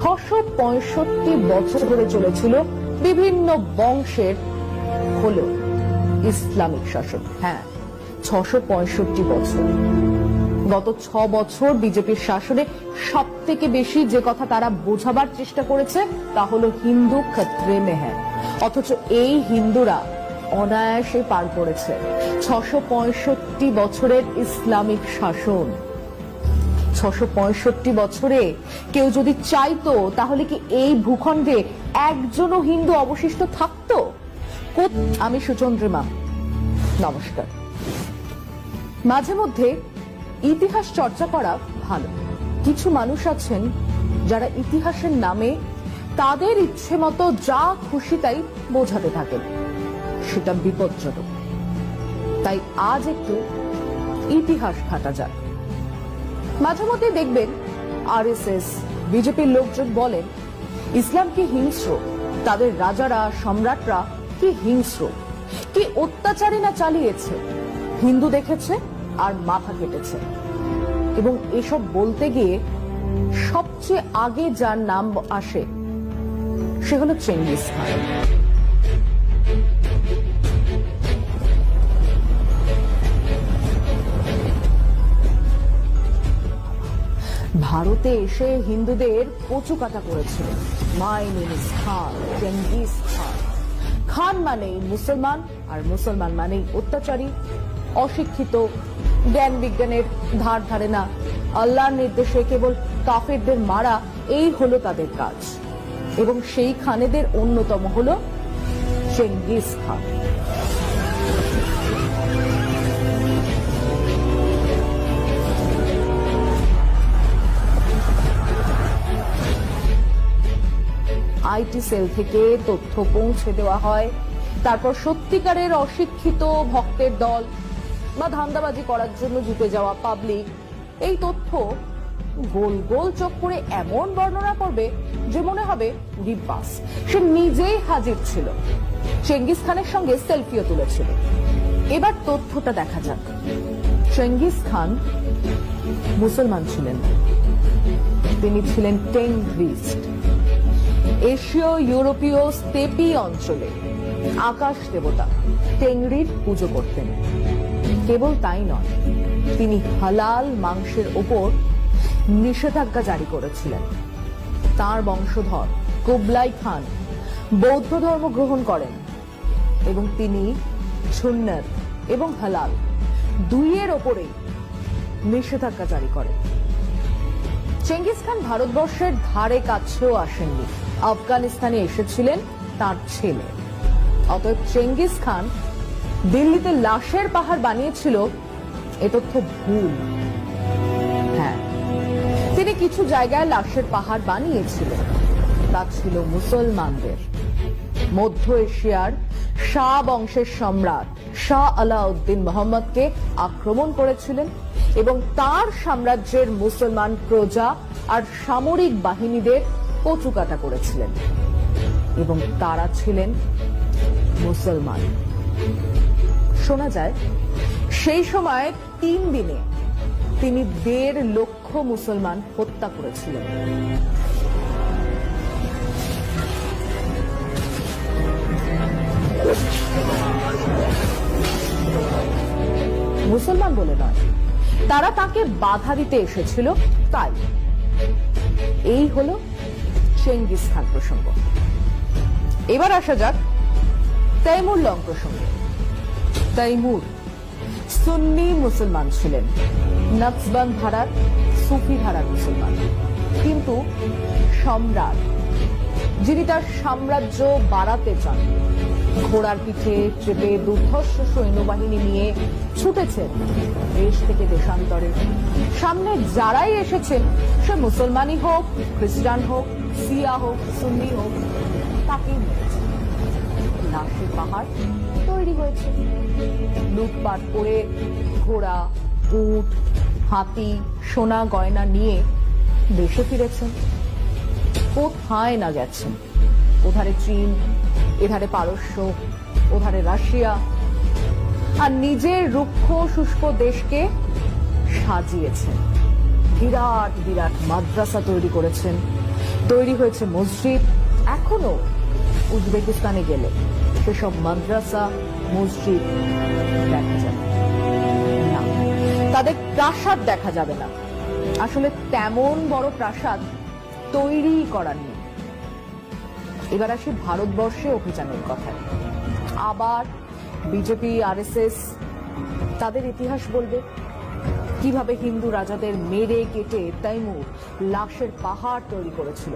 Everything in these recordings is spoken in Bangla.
665 বছর ধরে চলেছিল বিভিন্ন বংশের হলো ইসলামিক শাসন। হ্যাঁ, 665 বছর। গত 6 বছর বিজেপির শাসনে সব থেকে বেশি যে কথা তারা বোঝাবার চেষ্টা করেছে তা হলো হিন্দু খতরে মে হ্যায়। অথচ এই হিন্দুরা অনায়াসে পার করেছে 665 বছরের ইসলামিক শাসন। 665 বছরে কেউ যদি চাইতো তাহলে কি এই ভূখণ্ডে একজনও হিন্দু অবশিষ্ট থাকতো? আমি সুচন্দ্রিমা, নমস্কার। মাঝে মধ্যে ইতিহাস চর্চা করা ভালো। কিছু মানুষ আছেন যারা ইতিহাসের নামে তাদের ইচ্ছে মতো যা খুশি তাই বোঝাতে থাকেন, সেটা বিপজ্জনক। তাই আজ একটু ইতিহাস ঘাটা যাক। মাঝে মধ্যে দেখবেন আরএসএস, বিজেপির লোকজন বলেন ইসলাম কি হিংস্র, তাদের রাজারা সম্রাটরা কি হিংস্র, কি অত্যাচারী না চালিয়েছে, হিন্দু দেখেছে আর মাথা কেটেছে। এবং এসব বলতে গিয়ে সবচেয়ে আগে যার নাম আসে সে হলো চেঙ্গিস খান। ভারতে এসে হিন্দুদের কচুকাটা করেছিল। My name is Khan, Genghis Khan. Khan মানেই মুসলমান, আর মুসলমান মানেই অত্যাচারী, অশিক্ষিত, জ্ঞান বিজ্ঞানের ধার ধারে না, আল্লাহর নির্দেশে কেবল কাফেরদের মারা, এই হলো তাদের কাজ। এবং সেই খানেদের অন্যতম হলো চেঙ্গিস খান। আইটি সেল থেকে তথ্য পৌঁছে দেওয়া হয়, তারপর সত্যিকারের অশিক্ষিত ভক্তের দল বা ধান্দাবাজি করার জন্য জুটে যাওয়া পাবলিক এই তথ্য গোল গোল চোখ করে এমন বর্ণনা করবে যে মনে হবে রিব্বাস সে নিজেই হাজির ছিল, চেঙ্গিস খানের সঙ্গে সেলফিও তুলেছিল। এবার তথ্যটা দেখা যাক। চেঙ্গিস খান মুসলমান ছিলেন, তিনি ছিলেন টেংরিস্ট। এশীয় ইউরোপীয় স্টেপি অঞ্চলে আকাশ দেবতা টেংরির পুজো করতেন। কেবল তাই নয়, তিনি হালাল মাংসের ওপর নিষেধাজ্ঞা জারি করেছিলেন। তার বংশধর কুবলাই খান বৌদ্ধ ধর্ম গ্রহণ করেন এবং তিনি সুন্নত এবং হালাল দুইয়ের ওপরেই নিষেধাজ্ঞা জারি করেন। চেঙ্গিস খান ভারতবর্ষের ধারে কাছেও আসেননি, আফগানিস্তানে এসেছিলেন তার ছেলে। অতএব চেঙ্গিস খান দিল্লিতে লাশের পাহাড় বানিয়েছিল এ তথ্য ভুল। হ্যাঁ, তিনি কিছু জায়গায় লাশের পাহাড় বানিয়েছিলেন, তা ছিল মুসলমানদের। মধ্য এশিয়ার শাহ বংশের সম্রাট শাহ আলাউদ্দিন মোহাম্মদকে আক্রমণ করেছিলেন এবং তার সাম্রাজ্যের মুসলমান প্রজা আর সামরিক বাহিনীদের কচুকাটা করেছিলেন, এবং তারা ছিলেন মুসলমান। শোনা যায় সেই সময় 3 দিনে তিনি 1.5 লক্ষ মুসলমান হত্যা করেছিলেন। মুসলমান বলে নয়, তারা তাকে বাধা দিতে এসেছিল তাই। এই হলো চেঙ্গিস খান প্রসঙ্গ। এবার আসা যাক তৈমুর লং প্রসঙ্গে। তৈমুর সুন্নি মুসলমান ছিলেন, নকশবন্দ ধারার সুফি ধারার মুসলমান, কিন্তু সম্রাট যিনি তার সাম্রাজ্য বাড়াতে চান, ঘোড়ার পিঠে চেপে দুর্ধর্ষ সৈন্যবাহিনী নিয়ে ছুটেছেন দেশ থেকে দেশান্তরে। সামনে যারাই এসেছেন, সে মুসলমানই হোক, খ্রিস্টান হোক, শিয়া হোক, সুন্নি হোক, তাকেই মেরেছে। লাশের পাহাড় তৈরি হয়েছে। লুটপাট করে ঘোড়া, উট, হাতি, সোনা গয়না নিয়ে দেশে ফিরেছেন। কোথায় না গেছেন, ওধারে চীন, এধারে পারস্য, ওধারে রাশিয়া, আর নিজের রুক্ষ শুষ্ক দেশকে সাজিয়েছেন। বিরাট বিরাট মাদ্রাসা তৈরি করেছেন, তৈরি হয়েছে মসজিদ। এখনো উজবেকিস্তানে গেলে সেসব মাদ্রাসা মসজিদ দেখা যাবে না, তাদের প্রাসাদ দেখা যাবে না। আসলে তেমন বড় প্রাসাদ তৈরি করার নেই। এবার আসি ভারতবর্ষে অভিযানের কথায়। আবার বিজেপি আরএসএস তাদের ইতিহাস বলবে, কিভাবে হিন্দু রাজাদের মেরে কেটে তৈমুর লাশের পাহাড় তৈরি করেছিল।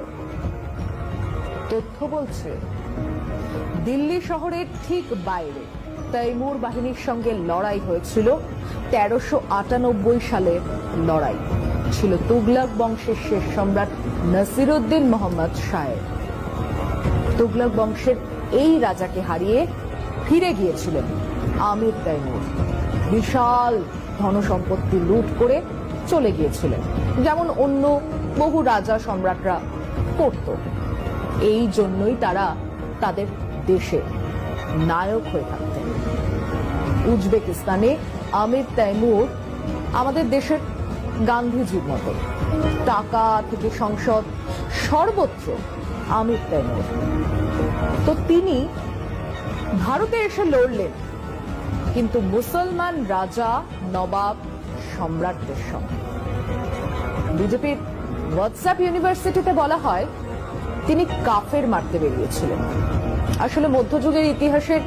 তথ্য বলছে দিল্লি শহরের ঠিক বাইরে তৈমুর বাহিনীর সঙ্গে লড়াই হয়েছিল 1398 সালের লড়াই। ছিল তুগলক বংশের শেষ সম্রাট নাসিরউদ্দিন মোহাম্মদ শাহের। তুগলক বংশের এই রাজাকে হারিয়ে ফিরে গিয়েছিলেন আমির তৈমুর। বিশাল ধনসম্পত্তি লুট করে চলে গিয়েছিলেন, যেমন অন্য বহু রাজা সম্রাটরা করত। এই জন্যই তারা তাদের দেশে নায়ক হয়ে থাকতেন। উজবেকিস্তানে আমির তৈমুর আমাদের দেশের গান্ধীজির মতো। টাকা থেকে সংসদ সর্বত্র আমির তৈমুর। তো তিনি ভারতে এসে লড়লেন, কিন্তু মুসলমান রাজা নবাব সম্রাটদের সঙ্গে। বিজেপির হোয়াটসঅ্যাপ ইউনিভার্সিটিতে বলা হয় তিনি কাফের মারতে বেরিয়েছিলেন। আসলে মধ্যযুগের ইতিহাসের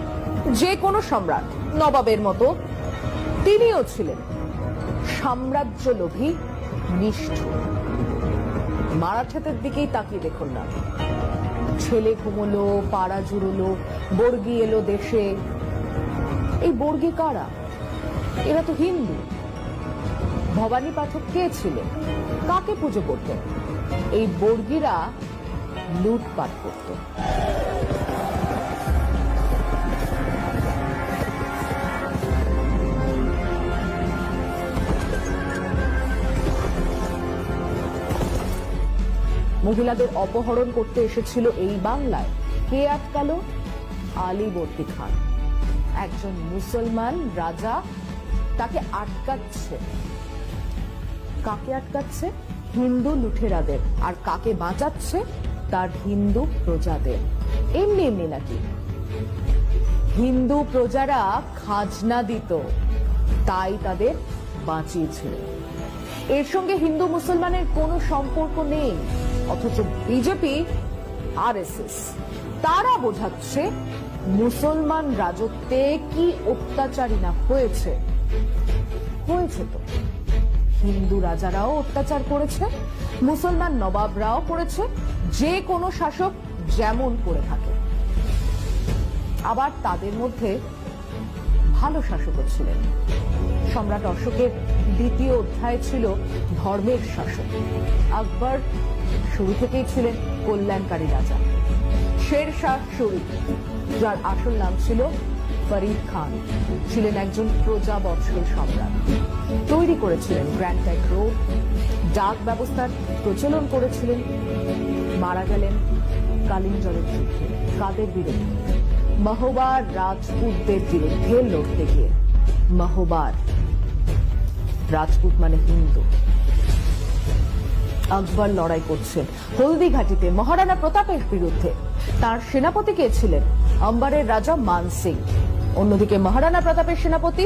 যে কোনো সম্রাট নবাবের মতো তিনিও ছিলেন সাম্রাজ্যলোভী, নিষ্ঠুর। মারাঠাদের দিকেই তাকিয়ে দেখুন না, ছেলে ঘুমলো, পাড়া জুড়লো, বর্গী এলো দেশে। এই বর্গী কারা? এরা তো হিন্দু। ভবানী পাঠক কে ছিলেন? কাকে পুজো করতেন? এই বর্গীরা লুটপাট করত। মহিলাদের অপহরণ করতে এসেছিল এই বাংলায়। কে আটকালো? আলীবর্দী খান, একজন মুসলমান রাজা। তাকে আটকাচ্ছে। কাকে আটকাচ্ছে? হিন্দু লুঠেরাদের। আর কাকে বাঁচাচ্ছে? তার হিন্দু প্রজাদের। এমনি এমনি নাকি? হিন্দু প্রজারা খাজনা দিত, তাই তাদের বাঁচিয়েছিল। এর সঙ্গে হিন্দু মুসলমানের কোনো সম্পর্ক নেই। অথচ বিজেপি আরএসএস তারা বোঝাচ্ছে মুসলমান রাজত্বে কি অত্যাচারী না হয়েছে। হয়েছে তো। হিন্দু রাজারাও অত্যাচার করেছে, মুসলমান নবাবরাও করেছে, যে কোনো শাসক যেমন করে থাকে। আবার তাদের মধ্যে ভালো শাসকও ছিলেন। সম্রাট অশোকের দ্বিতীয় অধ্যায় ছিল ধর্মের শাসক। আকবর শুরু থেকেই ছিলেন কল্যাণকারী রাজা। শেরশাহ সূরি, যার আসল নাম ছিল ফরিদ খান, ছিলেন একজন প্রজাবৎসল সম্রাট। তৈরি করেছিলেন গ্র্যান্ড ট্রাঙ্ক রোড, ডাক ব্যবস্থার প্রচলন করেছিলেন। মারা গেলেন কালিঞ্জরের যুদ্ধে। কাদের বিরুদ্ধে? মহোবার রাজপুতদের বিরুদ্ধে লড়তে গিয়ে। মহোবার রাজপুত মানে হিন্দু। আকবর লড়াই করছেন হলদিঘাটিতে মহারানা প্রতাপের বিরুদ্ধে। তার সেনাপতি কে ছিলেন? অম্বারের রাজা মান সিং। অন্যদিকে মহারানা প্রতাপের সেনাপতি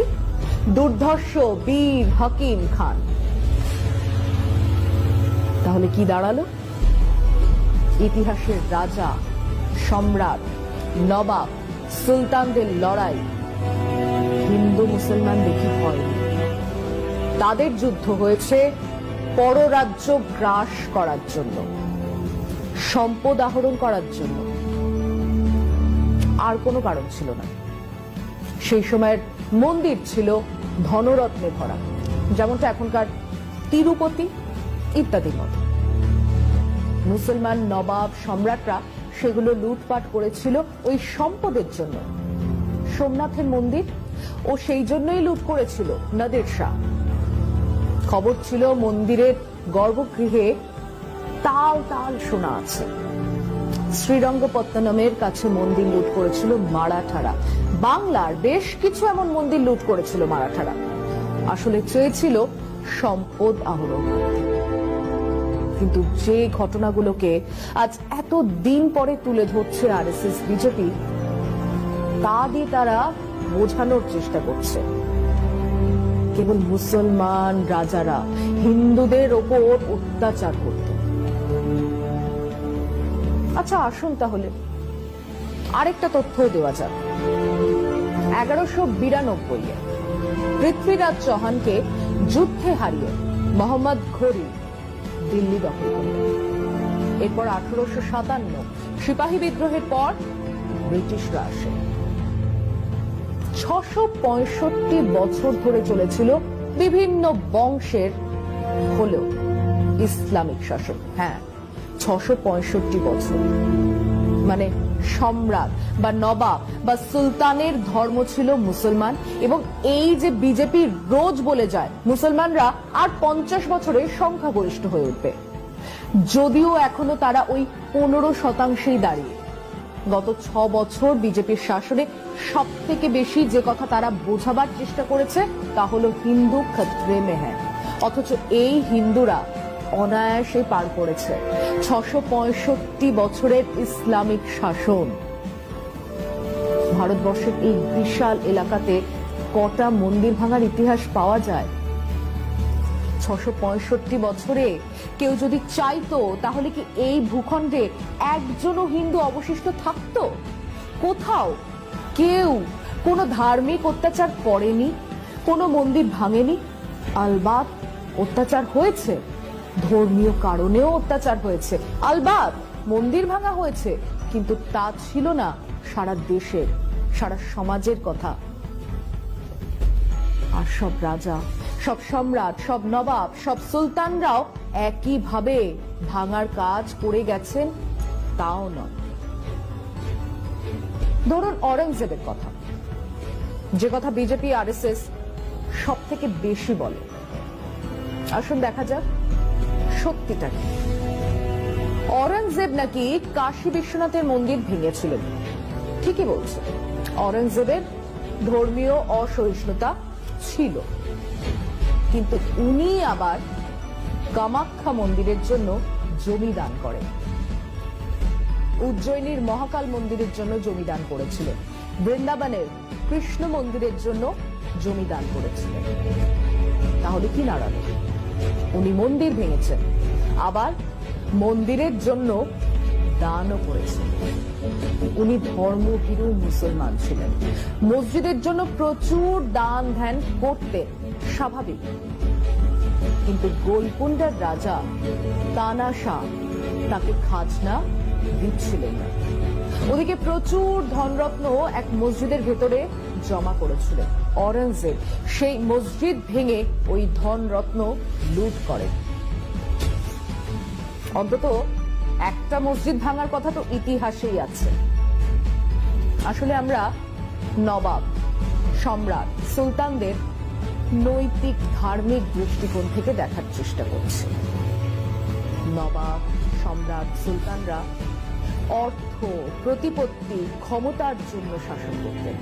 দুর্ধর্ষ বীর হাকিম খান। তাহলে কি দাঁড়ালো? ইতিহাসের রাজা, সম্রাট, নবাব, সুলতানদের লড়াই হিন্দু মুসলমান দেখে হয়নি। তাদের যুদ্ধ হয়েছে পররাজ্য গ্রাস করার জন্য, সম্পদ আহরণ করার জন্য। আর কোনো কারণ ছিল না। সেই সময়ের মন্দির ছিল ধনরত্নে ভরা, যেমনটা এখনকার তিরুপতি ইত্যাদির মতো। মুসলমান নবাব সম্রাটরা সেগুলো লুটপাট করেছিল ওই সম্পদের জন্য। সোমনাথের মন্দির ও সেই জন্যই লুট করেছিল নাদের শাহ। খবর ছিল মন্দিরের গর্ভগৃহে তাল তাল সোনা আছে। শ্রীরঙ্গপত্তনমের কাছে মন্দির লুট করেছিল মারাঠারা। বাংলার বেশ কিছু এমন মন্দির লুট করেছিল মারাঠারা। আসলে চেয়েছিল সম্পদ আহরণ। কিন্তু যে ঘটনাগুলোকে আজ এত দিন পরে তুলে ধরছে আরএসএস বিজেপি, তা দিয়ে তারা বোঝানোর চেষ্টা করছে কেবল মুসলমান রাজারা হিন্দুদের ওপর অত্যাচার করত। আচ্ছা আসুন তাহলে আরেকটা তথ্য দেওয়া যাক। 1192 পৃথ্বীরাজ চৌহানকে যুদ্ধে হারিয়ে মোহাম্মদ ঘোরি দিল্লি দখল করলেন। এরপর 1857 সিপাহী বিদ্রোহের পর ব্রিটিশরা আসে। 665 বছর ধরে চলেছিল বিভিন্ন বংশের হলেও ইসলামিক শাসন। হ্যাঁ, 665 বছর, মানে সম্রাট বা নবাব বা সুলতানের ধর্ম ছিল মুসলমান। এবং এই যে বিজেপি রোজ বলে যায় মুসলমানরা আর 50 বছরে সংখ্যাগরিষ্ঠ হয়ে উঠবে, যদিও এখনো তারা ওই 15%ই দাঁড়িয়ে। গত 6 বছর বিজেপির শাসনে সব থেকে বেশি যে কথা তারা বোঝাবার চেষ্টা করেছে তা হলো হিন্দু খতরে মে হ্যায়। অথচ এই হিন্দুরা অনায়াসে পার করেছে 665 বছরের ইসলামিক শাসন। ভারতবর্ষের এই বিশাল এলাকাতে কটা মন্দির ভাঙার ইতিহাস পাওয়া যায়? 665 বছরে কেউ যদি চাইতো তাহলে কি এই ভূখণ্ডে একজনও হিন্দু অবশিষ্ট থাকতো? কোথাও কেউ কোনো ধার্মিক অত্যাচার করেনি, কোনো মন্দির ভাঙেনি। আলবাত অত্যাচার হয়েছে, ধর্মীয় কারণেও অত্যাচার হয়েছে, আলবাত মন্দির ভাঙা হয়েছে, কিন্তু তা ছিল না সারা দেশের, সারা সমাজের কথা। আর সব রাজা, সব সম্রাট, সব নবাব, সব সুলতানরাও একইভাবে ভাঙার কাজ করে গেছেন তাও নয়। ধরুন অরঙ্গজেবের কথা, যে কথা বিজেপি আরএসএস সব থেকে বেশি বলে। আসুন দেখা যাক সত্যিটা কি। অরঙ্গজেব নাকি কাশী বিশ্বনাথের মন্দির ভেঙেছিলেন, ঠিকই বলছে। অরঙ্গজেবের ধর্মীয় অসহিষ্ণুতা ছিল, কিন্তু উনি আবার কামাখ্যা মন্দিরের জন্য জমি দান করেন, উজ্জয়িনীর মহাকাল মন্দিরের জন্য জমি দান করেছিলেন, বৃন্দাবনের কৃষ্ণ মন্দিরের জন্য জমি দান করেছিলেন। তাহলে কি নাড়ালো? উনি মন্দির ভেঙেছেন, আবার মন্দিরের জন্য দানও করেছেন। উনি ধর্মভীরু মুসলমান ছিলেন, মসজিদের জন্য প্রচুর দান ধ্যান করতেন, স্বাভাবিক। কিন্তু গোলকুন্ডার রাজা তানাশাহ তাকে খাজনা দিচ্ছিলেন না। ওদিকে প্রচুর ধনরত্ন এক মসজিদের ভেতরে জমা করেছিলেন। অরঙ্গজেব সেই মসজিদ ভেঙে ওই ধনরত্ন লুট করেন। অন্তত একটা মসজিদ ভাঙার কথা তো ইতিহাসেই আছে। আসলে আমরা নবাব, সম্রাট, সুলতানদের নৈতিক ধার্মিক দৃষ্টিকোণ থেকে দেখার চেষ্টা করছি। নবাব, সম্রাট, সুলতানরা অর্থ, প্রতিপত্তি, ক্ষমতার জন্য শাসন করতেন,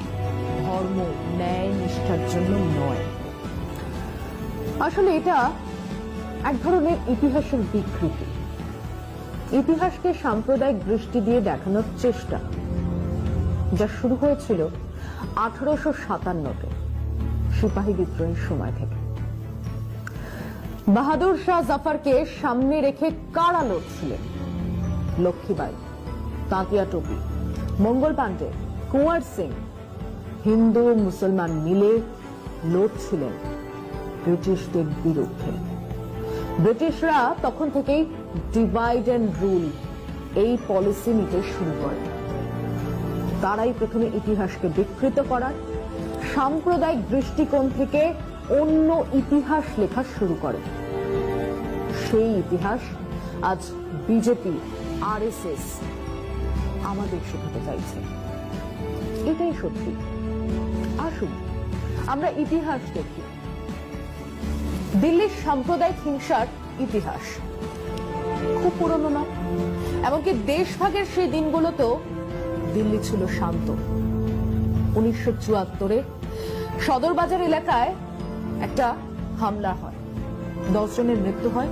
ধর্ম, ন্যায়, নিষ্ঠার জন্য নয়। আসলে এটা এক ধরনের ইতিহাসের বিকৃতি, ইতিহাসকে সাম্প্রদায়িক দৃষ্টি দিয়ে দেখানোর চেষ্টা, যা শুরু হয়েছিল 1857-তে সিপাহী বিদ্রোহের সময় থেকে। বাহাদুর শাহ জাফরকে সামনে রেখে কারা লড়ছিলেন? লক্ষ্মীবাই, তাঁতিয়া টোপি, মঙ্গল পাণ্ডে, কুঁওয়ার সিং, হিন্দু মুসলমান মিলে লড়ছিলেন ব্রিটিশদের বিরুদ্ধে। ব্রিটিশরা তখন থেকেই ডিভাইড এন্ড রুল এই পলিসি নিতে শুরু করে। তারাই প্রথমে ইতিহাসকে বিকৃত করার, সাম্প্রদায়িক দৃষ্টিকোণ থেকে অন্য ইতিহাস লেখা শুরু করে। সেই ইতিহাস আজ বিজেপি, আরএসএস আমাদের শেখাতে চাইছে। এটাই সত্যি। আসুন আমরা ইতিহাস দেখি। দিল্লির সাম্প্রদায়িক হিংসার ইতিহাস খুব পুরনো নয়। এমনকি দেশভাগের সেই দিনগুলোতেও দিল্লি ছিল শান্ত। 1974-এ সদরবাজার এলাকায় একটা হামলা হয়, 10 জনের মৃত্যু হয়,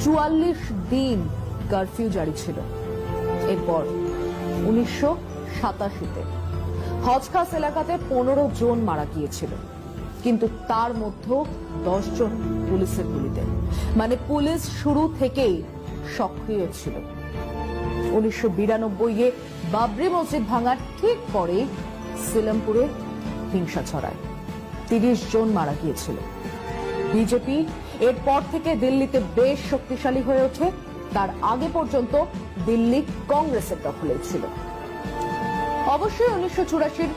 44 দিন কারফিউ জারি ছিল। এরপর 1987-তে হজখাস এলাকাতে 15 জন মারা গিয়েছিল, কিন্তু তার মধ্যে 10 জন পুলিশের গুলিতে। মানে পুলিশ শুরু থেকেই সক্রিয় ছিল। 1992-এ বাবরি মসজিদ ভাঙার ঠিক পরে সিলমপুরে হিংসা ছড়ায়, 30 জন মারা গিয়েছিল। বিজেপি এরপর থেকে দিল্লিতে বেশ শক্তিশালী হয়ে ওঠে। তার আগে পর্যন্ত দিল্লি কংগ্রেসের দখলে ছিল। অবশ্যই 1984-র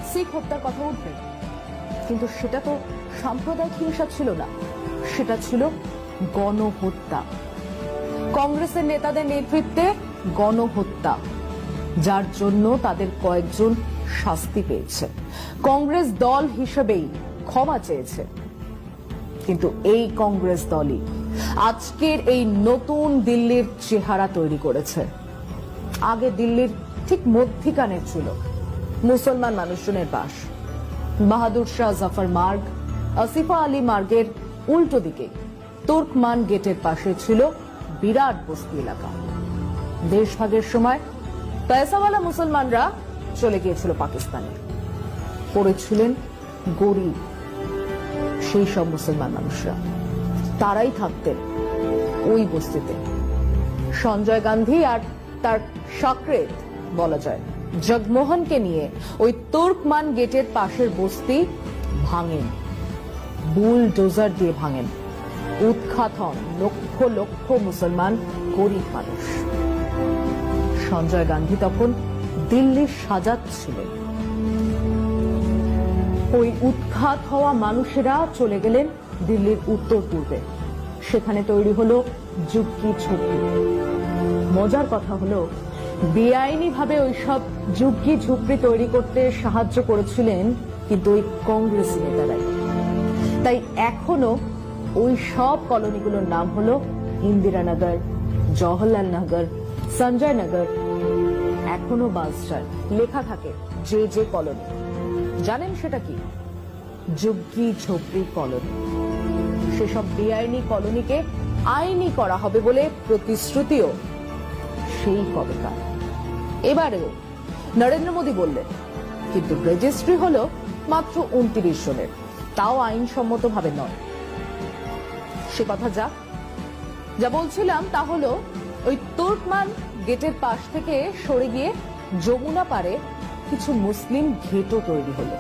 শিখ হত্যার কথা উঠবে, কিন্তু সেটা তো সাম্প্রদায়িক হিংসা ছিল না, সেটা ছিল গণহত্যা। কংগ্রেসের নেতাদের নেতৃত্বে গণহত্যা, যার জন্য তাদের কয়েকজন শাস্তি পেয়েছে। কংগ্রেস দল হিসেবেই ক্ষমা চেয়েছে, কিন্তু এই কংগ্রেস দলই আজকের এই নতুন দিল্লির চেহারা তৈরি করেছে। আগে দিল্লির ঠিক মধ্যিখানে ছিল মুসলমান মানুষজনের বাস। বাহাদুর শাহ জাফর মার্গ, আসিফা আলী মার্গের উল্টো দিকে তুর্কমান গেটের পাশে ছিল বিরাট বস্তি এলাকা। দেশভাগের সময় পয়সাওয়ালা মুসলমানরা চলে গিয়েছিল পাকিস্তানে, পড়েছিলেন গরিব সেই সব মুসলমান মানুষরা, তারাই থাকতেন ওই বস্তিতে। সঞ্জয় গান্ধী আর তার সাকরেত বলা যায় জগমোহনকে নিয়ে ওই তুর্কমান গেটের পাশের বস্তি ভাঙেন, বুলডোজার দিয়ে ভাঙেন। উৎখাত হন লক্ষ লক্ষ মুসলমান গরিব মানুষ। সঞ্জয় গান্ধী তখন দিল্লির সাজাচ্ছিলেন। ওই উৎখাত হওয়া মানুষেরা চলে গেলেন দিল্লির উত্তর পূর্বে। সেখানে তৈরি হলো ঝুগ্গি ঝুপড়ি। মজার কথা হলো, বেআইনি ভাবে ওইসব ঝুগ্গি ঝুপড়ি তৈরি করতে সাহায্য করেছিলেন কিন্তু ওই কংগ্রেস নেতারাই। তাই এখনো ওই সব কলোনিগুলোর নাম হলো ইন্দিরানগর, জওহরলাল নগর, সঞ্জয় নগর। এখনো বাসস্ট্যান্ড লেখা থাকে যে যে কলোনি। জানেন সেটা কি? ঝুগ্গি ঝোপড়ি কলোনি। সেসব বেআইনি কলোনিকে আইনি করা হবে বলে প্রতিশ্রুতিও সেই কবেকার। এবারেও নরেন্দ্র মোদী বললেন, কিন্তু রেজিস্ট্রি হলো মাত্র 29 জনের, তাও আইনসম্মত ভাবে নয়। সে কথা যা বলছিলাম তা হলো, ওই তুর্কমান গেটের পাশ থেকে সরে গিয়ে যমুনা পারে কিছু মুসলিম ঘেটো তৈরি হলো।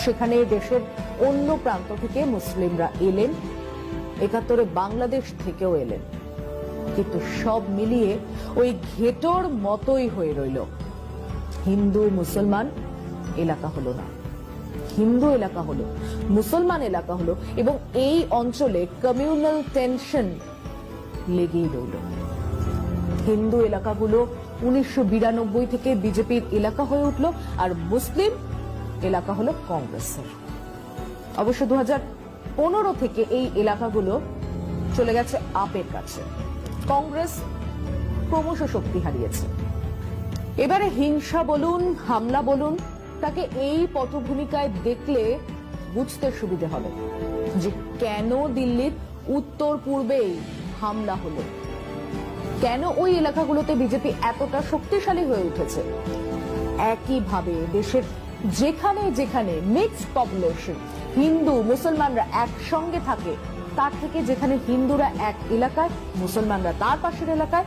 সেখানে দেশের অন্য প্রান্ত থেকে মুসলিমরা এলেন, 71-এ বাংলাদেশ থেকেও এলেন, কিন্তু সব মিলিয়ে ওই ঘেটোর মতোই হয়ে রইল। হিন্দু মুসলমান এলাকা হলো না, হিন্দু এলাকা হলো, মুসলমান এলাকা হলো, এবং এই অঞ্চলে কমিউনাল টেনশন লেগেই রইল। হিন্দু এলাকাগুলো 1992 থেকে বিজেপির এলাকা হয়ে উঠল, আর মুসলিম এলাকা হলো কংগ্রেসের। অবশ্য 2015 থেকে এই এলাকাগুলো চলে গেছে আপের কাছে। কংগ্রেস ক্রমশ শক্তি হারিয়েছে। এবারে হিংসা বলুন, হামলা বলুন, তাকে এই পটভূমিকায় দেখলে বুঝতে সুবিধে হবে যে কেন দিল্লির উত্তর পূর্বেই হামলা হলো, কেন ওই এলাকাগুলোতে বিজেপি এতটা শক্তিশালী হয়ে উঠেছে। একইভাবে দেশের যেখানে যেখানে মিক্সড পপুলেশন, হিন্দু মুসলমানরা একসঙ্গে থাকে, তার থেকে যেখানে হিন্দুরা এক এলাকায়, মুসলমানরা তার পাশের এলাকায়,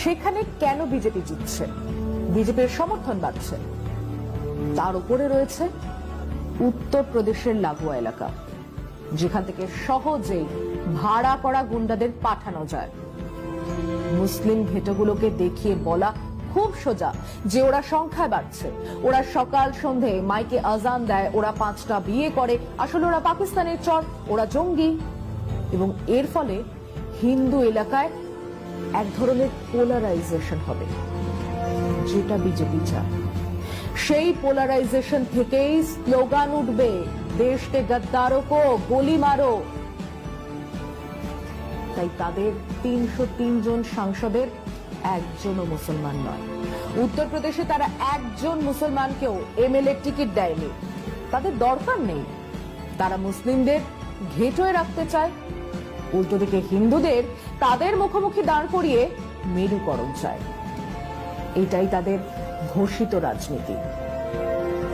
সেখানে কেন বিজেপি জিতছে, বিজেপির সমর্থন বাড়ছে। তার উপরে রয়েছে উত্তরপ্রদেশের লাগোয়া এলাকা, যেখান থেকে সহজেই ভাড়া করা গুন্ডাদের পাঠানো যায়। মুসলিম ঘেটোগুলোকে দেখিয়ে বলা খুব সোজা যে ওরা সংখ্যায় বাড়ছে, ওরা সকাল সন্ধে মাইকে আজান দেয়, ওরা 5টা বিয়ে করে, আসলে ওরা পাকিস্তানের চর, ওরা জঙ্গি। এবং এর ফলে হিন্দু এলাকায় এক ধরনের পোলারাইজেশন হবে, যেটা বিজেপি চায়। সেই পোলারাইজেশন থেকেই স্লোগান উঠবে, দেশকে গদ্দারো কো গোলি মারো। তাই তাদের 303 জন সাংসদের একজনও মুসলমান নয়। উত্তরপ্রদেশে তারা একজন মুসলমানকেও এমএলএ টিকিট দেয়নি, তাদের দরকার নেই। তারা মুসলিমদের ঘেটোয় রাখতে চায়, উল্টো দিকে হিন্দুদের তাদের মুখোমুখি দাঁড় করিয়ে মেরুকরণ চায়। এটাই তাদের ঘোষিত রাজনীতি।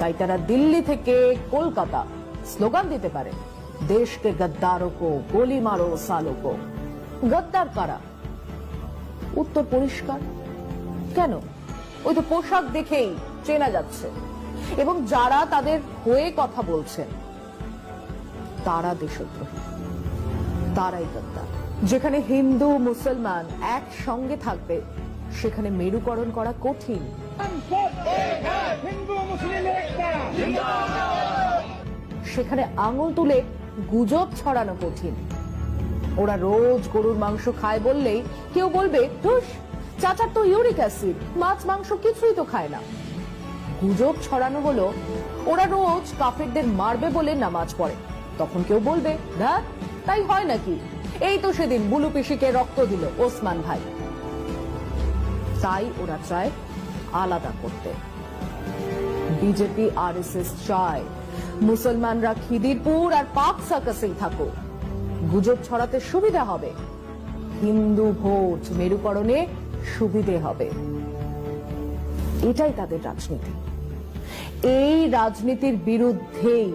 তাই তারা দিল্লি থেকে কলকাতা স্লোগান দিতে পারে, দেশকে গদ্দারো কো গোলি মারো সালো কো। গদ্দার কারা? উত্তর পরিষ্কার। কেন? ওই তো পোশাক দেখেই চেনা যাচ্ছে। এবং যারা তাদের হয়ে কথা বলছেন তারা দেশদ্রোহী, তারাই গদ্দার। যেখানে হিন্দু মুসলমান একসঙ্গে থাকবে সেখানে মেরুকরণ করা কঠিন। সেখানে আঙুল তুলে গুজব ছড়ানো কঠিন। ওরা রোজ গরুর মাংস খায় বললেই কেউ বলবে, ধুস, চাচার তো ইউরিক অ্যাসিড, মাছ মাংস কিছুই তো খায় না। গুজব ছড়ানো হলো ওরা রোজ কাফেরদের মারবে বলে নামাজ পড়ে, তখন কেউ বলবে, ধ্যাৎ, তাই হয় নাকি, এই তো সেদিন বুলু পিসিকে রক্ত দিল ওসমান ভাই। তাই ওরা চায় আলাদা করতে। বিজেপি আরএসএস চায় মুসলমানরা খিদিরপুর আর পাক সার্কাসেই থাকুক, গুজব ছড়াতে সুবিধা হবে, হিন্দু ভোট মেরুকরণে সুবিধে হবে। এটাই তাদের রাজনীতি। এই রাজনীতির বিরুদ্ধেই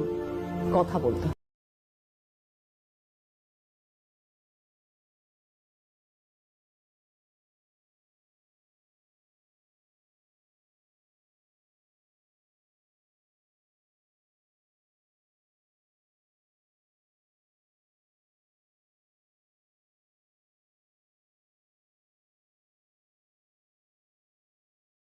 কথা বলতে হবে।